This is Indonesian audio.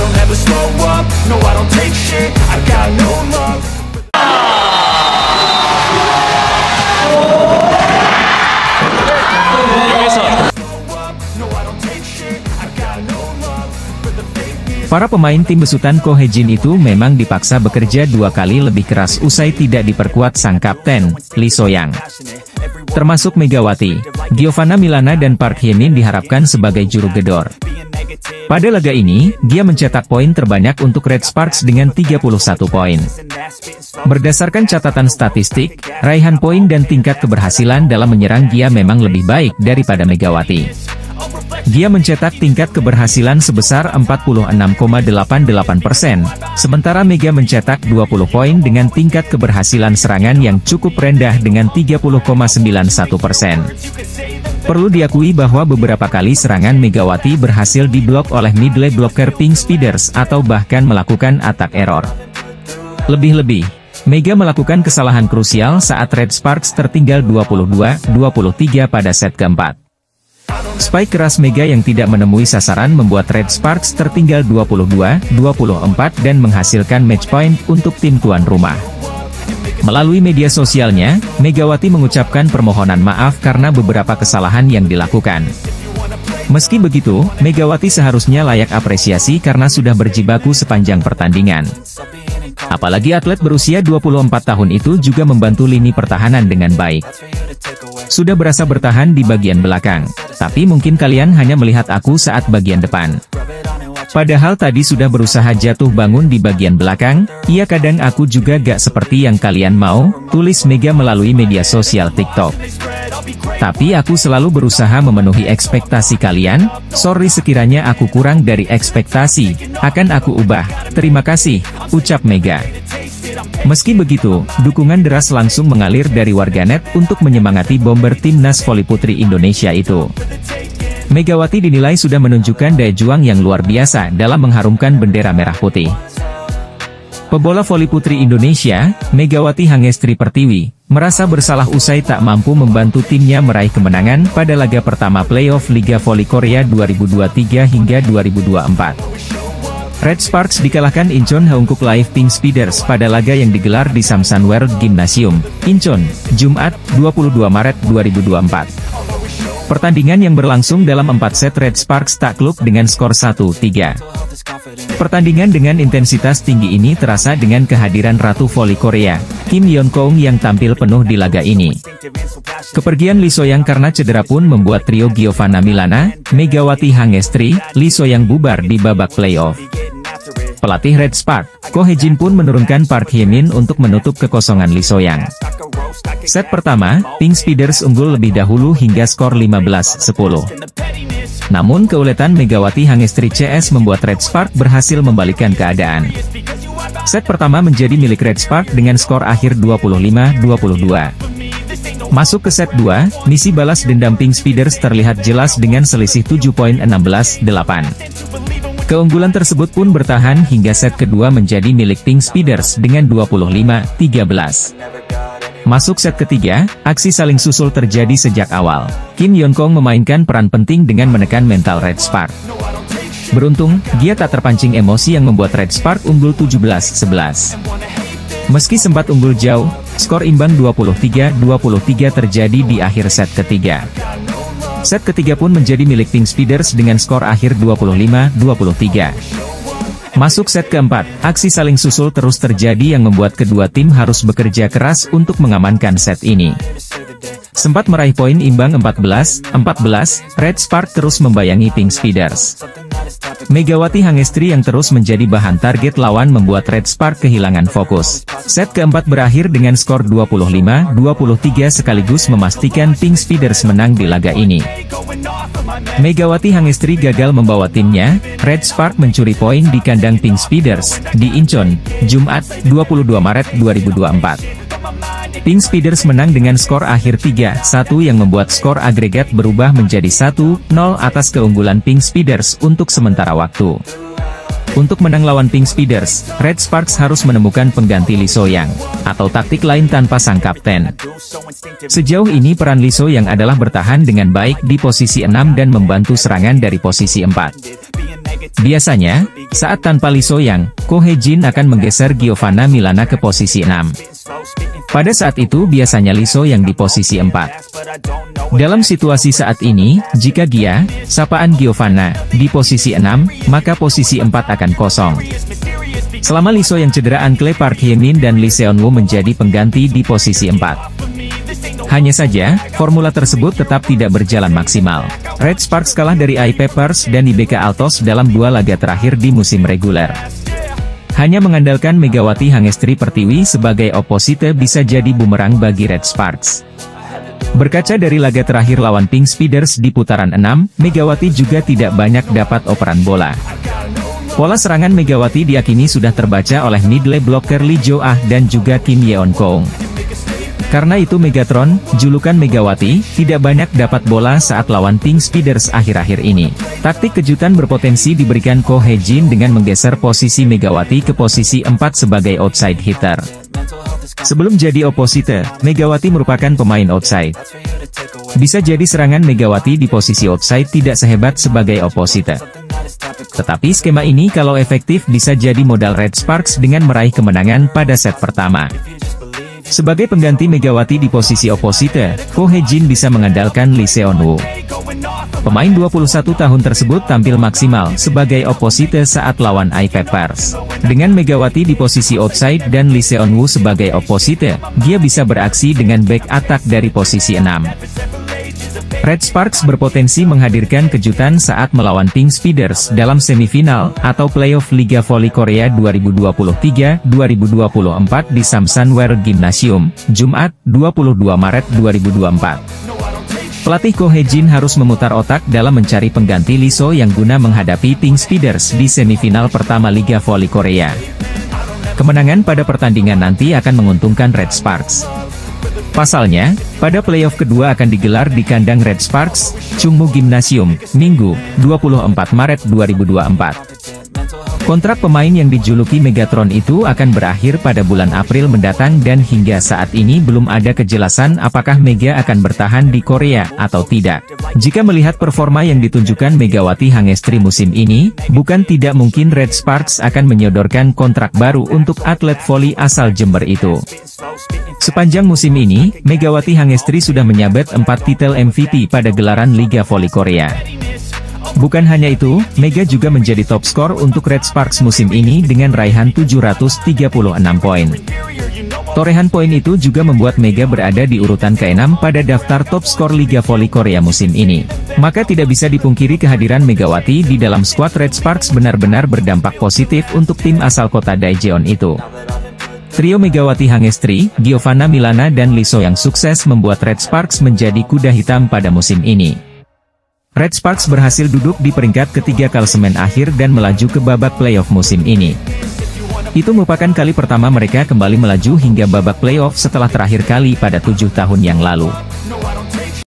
don't ever slow up, no I don't take shit, I got no love. Para pemain tim besutan Ko Hye-jin itu memang dipaksa bekerja 2 kali lebih keras usai tidak diperkuat sang kapten, Lee So-young. Termasuk Megawati, Giovanna Milana dan Park Hye-min diharapkan sebagai juru gedor. Pada laga ini, dia mencetak poin terbanyak untuk Red Sparks dengan 31 poin. Berdasarkan catatan statistik, raihan poin dan tingkat keberhasilan dalam menyerang dia memang lebih baik daripada Megawati. Dia mencetak tingkat keberhasilan sebesar 46,88%, sementara Mega mencetak 20 poin dengan tingkat keberhasilan serangan yang cukup rendah dengan 30,91%. Perlu diakui bahwa beberapa kali serangan Megawati berhasil diblok oleh middle blocker Pink Speeders atau bahkan melakukan attack error. Lebih-lebih, Mega melakukan kesalahan krusial saat Red Sparks tertinggal 22-23 pada set keempat. Spike keras Mega yang tidak menemui sasaran membuat Red Sparks tertinggal 22-24 dan menghasilkan match point untuk tim tuan rumah. Melalui media sosialnya, Megawati mengucapkan permohonan maaf karena beberapa kesalahan yang dilakukan. Meski begitu, Megawati seharusnya layak apresiasi karena sudah berjibaku sepanjang pertandingan. Apalagi atlet berusia 24 tahun itu juga membantu lini pertahanan dengan baik. Sudah berasa bertahan di bagian belakang, tapi mungkin kalian hanya melihat aku saat bagian depan. Padahal tadi sudah berusaha jatuh bangun di bagian belakang, iya kadang aku juga gak seperti yang kalian mau, tulis Mega melalui media sosial TikTok. Tapi aku selalu berusaha memenuhi ekspektasi kalian, sorry sekiranya aku kurang dari ekspektasi, akan aku ubah, terima kasih, ucap Mega. Meski begitu, dukungan deras langsung mengalir dari warganet untuk menyemangati bomber timnas voli putri Indonesia itu. Megawati dinilai sudah menunjukkan daya juang yang luar biasa dalam mengharumkan bendera merah putih. Pebola voli putri Indonesia, Megawati Hangestri Pertiwi, merasa bersalah usai tak mampu membantu timnya meraih kemenangan pada laga pertama playoff Liga Voli Korea 2023 hingga 2024. Red Sparks dikalahkan Incheon Haeunkook Live Pink Speeders pada laga yang digelar di Samsan World Gymnasium, Incheon, Jumat, 22 Maret 2024. Pertandingan yang berlangsung dalam 4 set Red Sparks takluk dengan skor 1-3. Pertandingan dengan intensitas tinggi ini terasa dengan kehadiran Ratu Voli Korea, Kim Yeon-keung yang tampil penuh di laga ini. Kepergian Lee So-young karena cedera pun membuat trio Giovanna Milana, Megawati Hangestri, Lee So-young bubar di babak playoff. Pelatih Red Sparks, Ko Hye-jin pun menurunkan Park Hye-min untuk menutup kekosongan Lee So-young. Set pertama, Pink Speeders unggul lebih dahulu hingga skor 15-10. Namun keuletan Megawati Hangestri CS membuat Red Sparks berhasil membalikkan keadaan. Set pertama menjadi milik Red Sparks dengan skor akhir 25-22. Masuk ke set 2, misi balas dendam Pink Speeders terlihat jelas dengan selisih 7 poin 16-8. Keunggulan tersebut pun bertahan hingga set kedua menjadi milik Pink Speeders dengan 25-13. Masuk set ketiga, aksi saling susul terjadi sejak awal. Kim Yeon-keung memainkan peran penting dengan menekan mental Red Sparks. Beruntung, dia tak terpancing emosi yang membuat Red Sparks unggul 17-11. Meski sempat unggul jauh, skor imbang 23-23 terjadi di akhir set ketiga. Set ketiga pun menjadi milik Pink Speeders dengan skor akhir 25-23. Masuk set keempat, aksi saling susul terus terjadi yang membuat kedua tim harus bekerja keras untuk mengamankan set ini. Sempat meraih poin imbang 14-14, Red Sparks terus membayangi Pink Speeders. Megawati Hangestri yang terus menjadi bahan target lawan membuat Red Sparks kehilangan fokus. Set keempat berakhir dengan skor 25-23 sekaligus memastikan Pink Speeders menang di laga ini. Megawati Hangestri gagal membawa timnya, Red Sparks mencuri poin di kandang Pink Speeders, di Incheon, Jumat, 22 Maret 2024. Pink Speeders menang dengan skor akhir 3-1 yang membuat skor agregat berubah menjadi 1-0 atas keunggulan Pink Speeders untuk sementara waktu. Untuk menang lawan Pink Speeders, Red Sparks harus menemukan pengganti Lee So-young, atau taktik lain tanpa sang kapten. Sejauh ini peran Lee So-young adalah bertahan dengan baik di posisi 6 dan membantu serangan dari posisi 4. Biasanya, saat tanpa Lee So-young, Ko Hye-jin akan menggeser Giovanna Milana ke posisi 6. Pada saat itu biasanya Lee So-young di posisi 4. Dalam situasi saat ini, jika Gia, sapaan Giovanna, di posisi 6, maka posisi 4 akan kosong. Selama Lee So-young cedera, Ankle Park Hye-min dan Lee Seon-woo menjadi pengganti di posisi 4. Hanya saja, formula tersebut tetap tidak berjalan maksimal. Red Sparks kalah dari I Peppers dan IBK Altos dalam 2 laga terakhir di musim reguler. Hanya mengandalkan Megawati Hangestri Pertiwi sebagai oposite bisa jadi bumerang bagi Red Sparks. Berkaca dari laga terakhir lawan Pink Speeders di putaran 6, Megawati juga tidak banyak dapat operan bola. Pola serangan Megawati diyakini sudah terbaca oleh middle blocker Lee Jo-ah dan juga Kim Yeon-kong. Karena itu Megatron, julukan Megawati, tidak banyak dapat bola saat lawan Pink Speeders akhir-akhir ini. Taktik kejutan berpotensi diberikan Ko Hye-jin dengan menggeser posisi Megawati ke posisi 4 sebagai outside hitter. Sebelum jadi oposite, Megawati merupakan pemain outside. Bisa jadi serangan Megawati di posisi outside tidak sehebat sebagai oposite. Tetapi skema ini kalau efektif bisa jadi modal Red Sparks dengan meraih kemenangan pada set pertama. Sebagai pengganti Megawati di posisi oposite, Ko Hye-jin bisa mengandalkan Lee Seon-woo. Pemain 21 tahun tersebut tampil maksimal sebagai oposite saat lawan I Peppers. Dengan Megawati di posisi outside dan Lee Seon-woo sebagai oposite, dia bisa beraksi dengan back attack dari posisi 6. Red Sparks berpotensi menghadirkan kejutan saat melawan Pink Speeders dalam semifinal atau playoff Liga Voli Korea 2023-2024 di Samsunwear Gymnasium, Jumat, 22 Maret 2024. Pelatih Ko Hye-jin harus memutar otak dalam mencari pengganti Lee So-young guna menghadapi Pink Speeders di semifinal pertama Liga Voli Korea. Kemenangan pada pertandingan nanti akan menguntungkan Red Sparks. Pasalnya, pada playoff kedua akan digelar di kandang Red Sparks, Chungmu Gymnasium, Minggu, 24 Maret 2024. Kontrak pemain yang dijuluki Megatron itu akan berakhir pada bulan April mendatang dan hingga saat ini belum ada kejelasan apakah Mega akan bertahan di Korea atau tidak. Jika melihat performa yang ditunjukkan Megawati Hangestri musim ini, bukan tidak mungkin Red Sparks akan menyodorkan kontrak baru untuk atlet voli asal Jember itu. Sepanjang musim ini, Megawati Hangestri sudah menyabet 4 titel MVP pada gelaran Liga Voli Korea. Bukan hanya itu, Mega juga menjadi top skor untuk Red Sparks musim ini dengan raihan 736 poin. Torehan poin itu juga membuat Mega berada di urutan ke-6 pada daftar top skor Liga Voli Korea musim ini. Maka tidak bisa dipungkiri kehadiran Megawati di dalam skuad Red Sparks benar-benar berdampak positif untuk tim asal kota Daejeon itu. Trio Megawati Hangestri, Giovanna Milana dan Lee So-young sukses membuat Red Sparks menjadi kuda hitam pada musim ini. Red Sparks berhasil duduk di peringkat ketiga klasemen akhir dan melaju ke babak playoff musim ini. Itu merupakan kali pertama mereka kembali melaju hingga babak playoff setelah terakhir kali pada 7 tahun yang lalu.